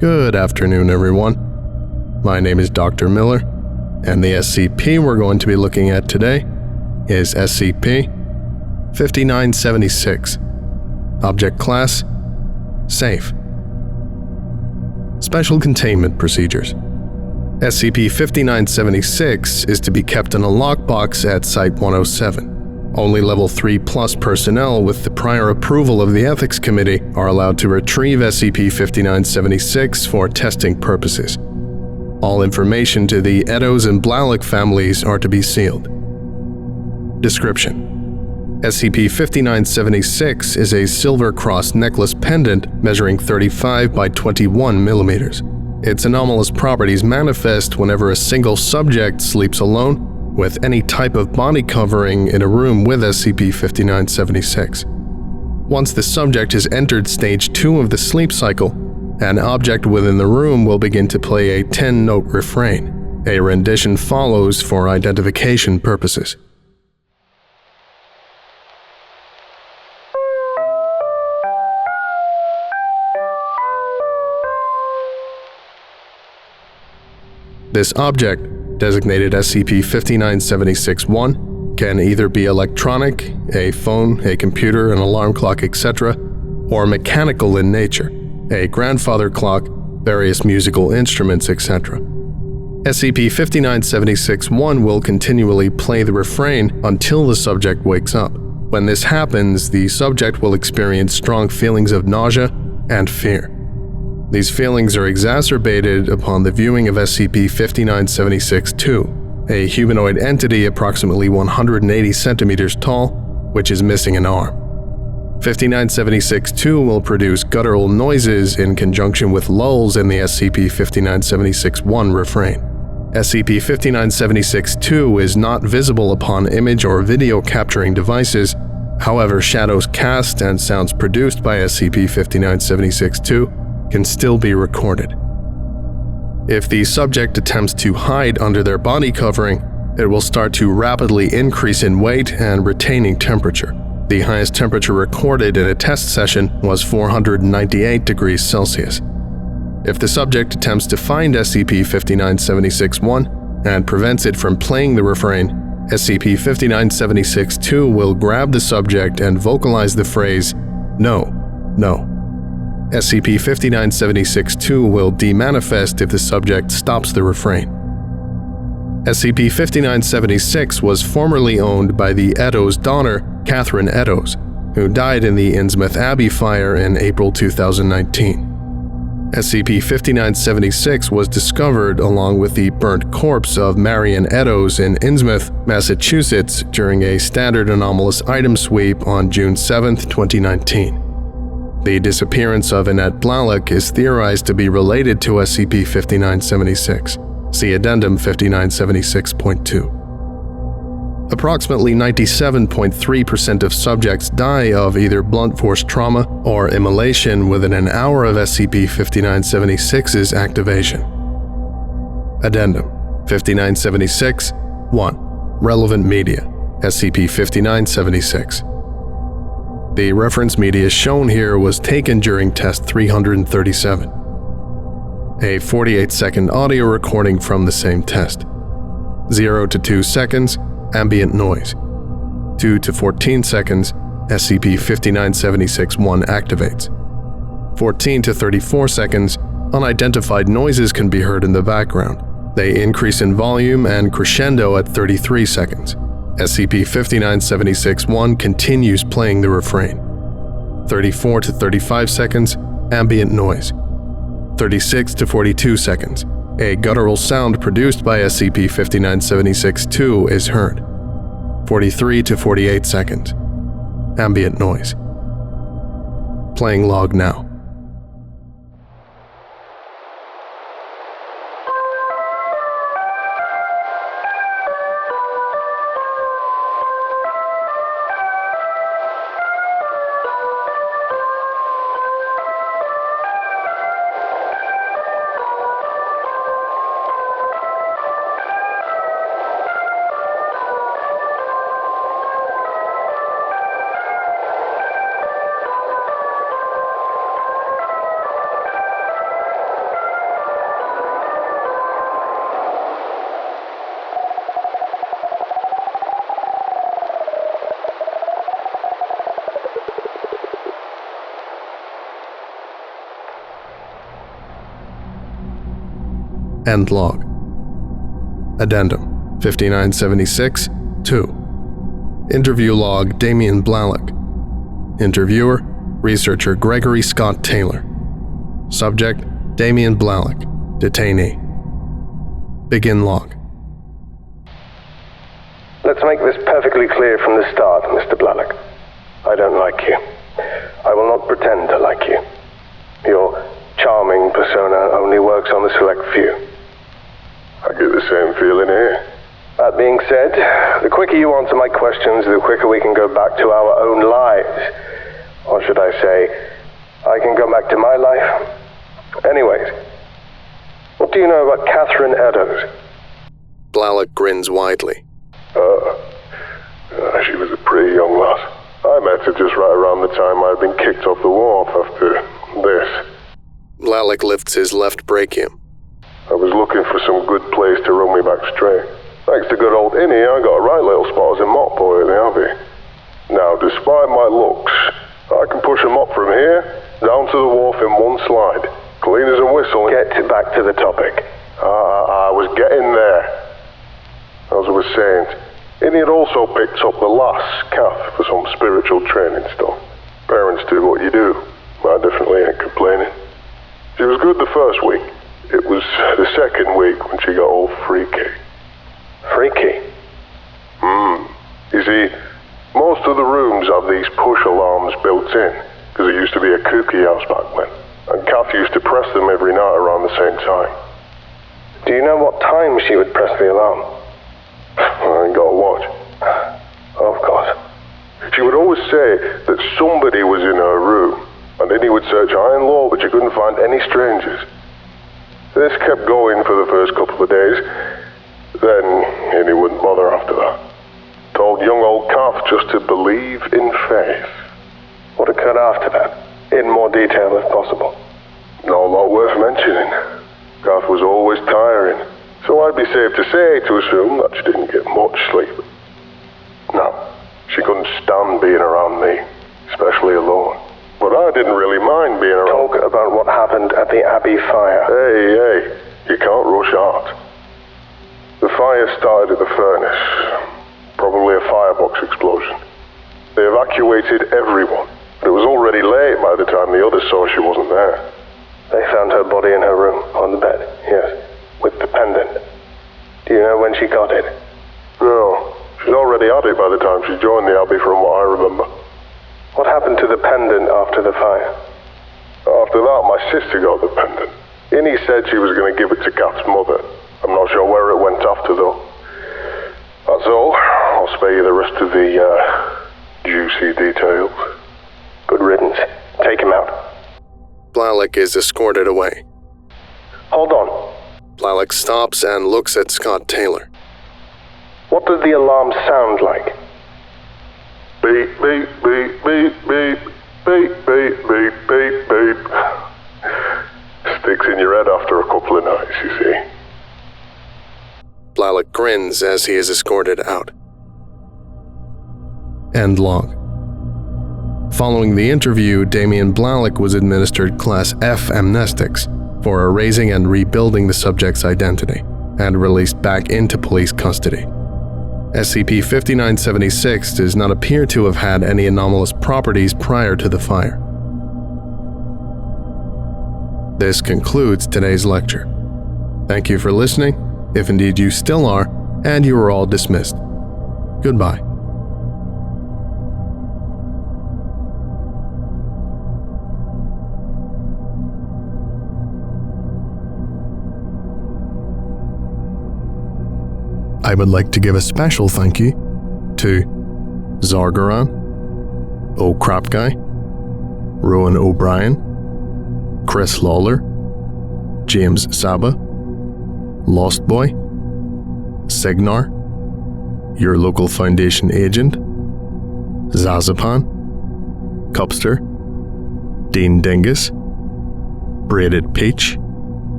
Good afternoon, everyone. My name is Dr. Miller, and the SCP we're going to be looking at today is SCP-5976. Object Class: Safe. Special Containment Procedures. SCP-5976 is to be kept in a lockbox at Site-107. Only Level 3+ personnel with the prior approval of the Ethics Committee are allowed to retrieve SCP-5976 for testing purposes. All information to the Eddows and Blalock families are to be sealed. Description: SCP-5976 is a silver cross necklace pendant measuring 35 by 21 millimeters. Its anomalous properties manifest whenever a single subject sleeps alone with any type of body covering in a room with SCP-5976. Once the subject has entered Stage 2 of the sleep cycle, an object within the room will begin to play a 10-note refrain. A rendition follows for identification purposes. This object, designated SCP-5976-1, can either be electronic, a phone, a computer, an alarm clock, etc., or mechanical in nature, a grandfather clock, various musical instruments, etc. SCP-5976-1 will continually play the refrain until the subject wakes up. When this happens, the subject will experience strong feelings of nausea and fear. These feelings are exacerbated upon the viewing of SCP-5976-2, a humanoid entity approximately 180 centimeters tall, which is missing an arm. 5976-2 will produce guttural noises in conjunction with lulls in the SCP-5976-1 refrain. SCP-5976-2 is not visible upon image or video capturing devices. However, shadows cast and sounds produced by SCP-5976-2 can still be recorded. If the subject attempts to hide under their body covering, it will start to rapidly increase in weight and retaining temperature. The highest temperature recorded in a test session was 498 degrees Celsius. If the subject attempts to find SCP-5976-1 and prevents it from playing the refrain, SCP-5976-2 will grab the subject and vocalize the phrase, "No, no." SCP-5976-2 will demanifest if the subject stops the refrain. SCP-5976 was formerly owned by the Eddows' daughter, Catherine Eddows, who died in the Innsmouth Abbey fire in April 2019. SCP-5976 was discovered along with the burnt corpse of Marion Eddows in Innsmouth, Massachusetts during a standard anomalous item sweep on June 7, 2019. The disappearance of Annette Blalock is theorized to be related to SCP-5976. See Addendum 5976.2. Approximately 97.3% of subjects die of either blunt force trauma or immolation within an hour of SCP-5976's activation. Addendum 5976-1. Relevant Media: SCP-5976. The reference media shown here was taken during Test 337. A 48-second audio recording from the same test. 0 to 2 seconds, ambient noise. 2 to 14 seconds, SCP-5976-1 activates. 14 to 34 seconds, unidentified noises can be heard in the background. They increase in volume and crescendo at 33 seconds. SCP-5976-1 continues playing the refrain. 34 to 35 seconds, ambient noise. 36 to 42 seconds, a guttural sound produced by SCP-5976-2 is heard. 43 to 48 seconds, ambient noise. Playing log now. End log. Addendum 5976-2. Interview log Damien Blalock. Interviewer, researcher Gregory Scott Taylor. Subject, Damien Blalock, detainee. Begin log. Let's make this perfectly clear from the start, Mr. Blalock. I don't like you. I will not pretend to like you. Your charming persona only works on the select few. I get the same feeling here. That being said, the quicker you answer my questions, the quicker we can go back to our own lives. Or should I say, I can go back to my life. Anyways, what do you know about Catherine Eddows? Blalock grins widely. She was a pretty young lass. I met her just right around the time I'd been kicked off the wharf after this. Blalock lifts his left brachium. I was looking for some good place to run me back straight. Thanks to good old Innie, I got a right little spot as a mop boy at the Abbey. Now, despite my looks, I can push a mop from here down to the wharf in one slide. Clean as a whistle. Get back to the topic. I was getting there. As I was saying, Innie had also picked up the last Kath for some spiritual training stuff. Parents do what you do. I definitely ain't complaining. She was good the first week. It was the second week when she got all freaky. Freaky? You see, most of the rooms have these push alarms built in, because it used to be a kooky house back when. And Kath used to press them every night around the same time. Do you know what time she would press the alarm? I ain't got a watch. Oh, God. She would always say that somebody was in her room, and then he would search high and low, but she couldn't find any strangers. This kept going for the first couple of days. Then he wouldn't bother after that. Told young old Kath just to believe in faith. What occurred after that? In more detail if possible. Not a lot worth mentioning. Kath was always tiring, so I'd be safe to say to assume that she didn't get much sleep. No, she couldn't stand being around me, especially alone. But I didn't really mind being around. Talk about what happened at the Abbey fire. Hey, you can't rush art. The fire started at the furnace. Probably a firebox explosion. They evacuated everyone, but it was already late by the time the others saw she wasn't there. They found her body in her room, on the bed, yes, with the pendant. Do you know when she got it? No, she'd already had it by the time she joined the Abbey from what I remember. What happened to the pendant after the fire? After that, my sister got the pendant. Innie said she was going to give it to Kath's mother. I'm not sure where it went after, though. That's all. I'll spare you the rest of the, juicy details. Good riddance. Take him out. Blalock is escorted away. Hold on. Blalock stops and looks at Scott Taylor. What did the alarm sound like? Beep, beep, beep, beep, beep, beep, beep, beep, beep, beep. Sticks in your head after a couple of nights, you see. Blalock grins as he is escorted out. End log. Following the interview, Damien Blalock was administered Class F amnestics for erasing and rebuilding the subject's identity, and released back into police custody. SCP-5976 does not appear to have had any anomalous properties prior to the fire. This concludes today's lecture. Thank you for listening, if indeed you still are, and you are all dismissed. Goodbye. I would like to give a special thank you to Zargaran, Oh Crap Guy, Rowan O'Brien, Chris Lawler, James Saba, Lost Boy, Signar, Your Local Foundation Agent, Zazapan, Cupster, Dean Dingus, Braided Peach,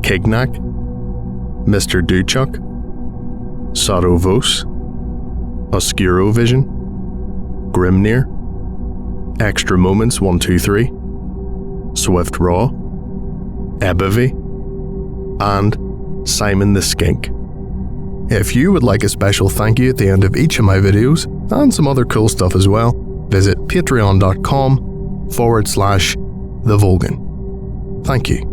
Kignack, Mr. Duchuk, Sarovos, Oscurovision, Grimnir, Extra Moments 123, Swift Raw, Ebivi, and Simon the Skink. If you would like a special thank you at the end of each of my videos, and some other cool stuff as well, visit patreon.com/TheVolgun. Thank you.